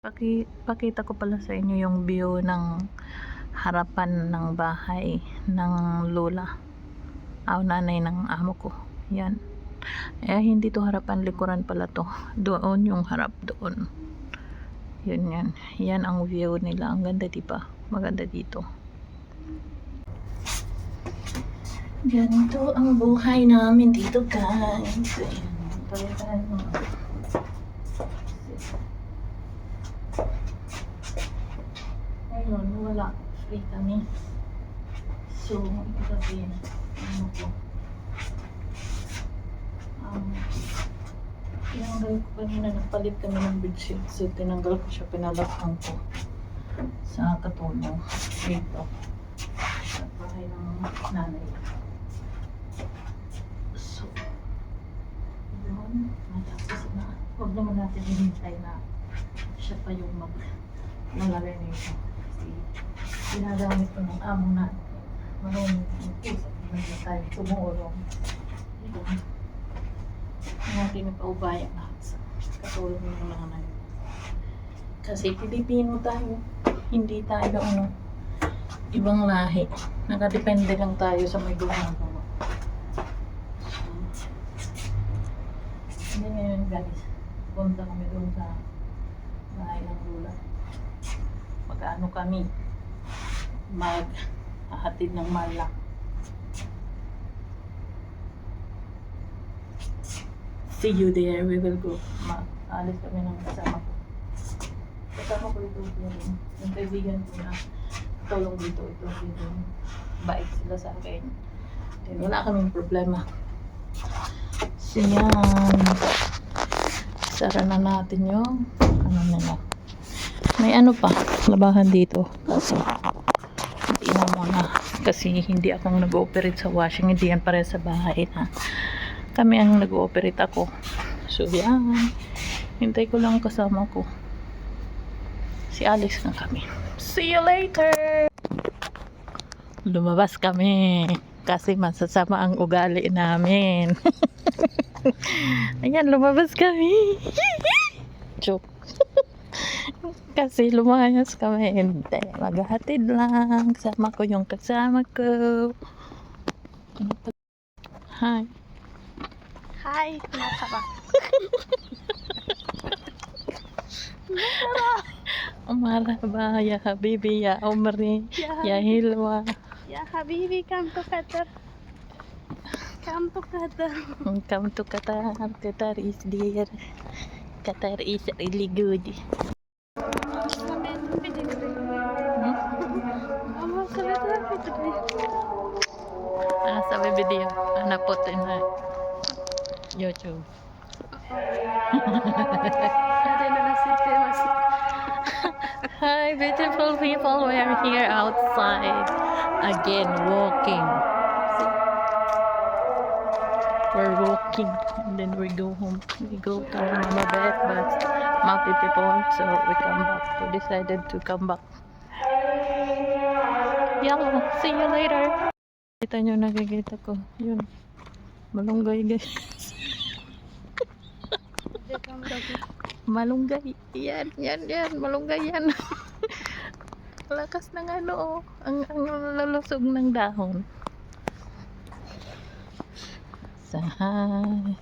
Pakita ko pala sa inyo yung view ng harapan ng bahay ng lola nanay ng amo ko. Yan. Hindi to harapan, likuran pala to. Doon yung harap doon. Yun yan. Yan ang view nila. Ang ganda, diba? Maganda dito. Ganito ang buhay namin dito, guys. Ayun, wala. Free kami. So, ito sabihin. Ano ko? Tinanggal ko kanina. Nagpalit kami ng bedsheet. So, tinanggal ko siya. Pinalakang ko sa katulong. Dito. Sa bahay ng nanay. So, yun. Matapos na. Huwag naman natin hinintay na siya pa yung nalagay nito. Kasi ginagamit ko ng amo natin. Marunong mag-usap na tayo tumulong. Natin ipaubayan lahat sa katulong ng mga nanay. Kasi Pilipino tayo. Hindi tayo ibang lahi. Nakadepende lang tayo sa may gumagawa. Hindi ngayon guys. Punta kami doon sa bahay ng lola. Mag-ano kami. Maghahatid ng malak. See you there. We will go. Alis kami ng kasama ko. Kasama ko ito. Yung kaibigan ko na tulong dito. Ito. Bait sila sa akin. Then, wala kaming problema. So yan. Sara na natin yung nila. May pa. Labahan dito. Kasi hindi na muna. Kasi hindi akong nag-ooperate sa washing. Hindi yan pare sa bahay na. Kami ang nag-ooperate ako. So yan. Hintay ko lang kasama ko. Si Alex na kami. See you later! Lumabas kami. Kasi masasama ang ugali namin. Ayan, lumabas kami. Joke. Kasi lumayas kami. Hindi. Maghahatid lang. Kasama ko yung kasama ko. Hi. Hi, marhaba. Marhaba ya habibi ya umri ya hilwa. Ya habibi, come to Qatar. Come to Qatar. Come to Qatar. Qatar is dear. Qatar is really good. Sabi video. Napot na YouTube. Hi beautiful people, we are here outside again walking. We're walking and then we go home. We go to Mabet, but Mapi people, so we come back. We decided to come back. Yeah, see you later. Kita nyo, nakikita ko. Yun. Malunggay guys. Malunggay. Yan. Malunggay yan. Lakas ng ang lalusog ng dahon. Sahay.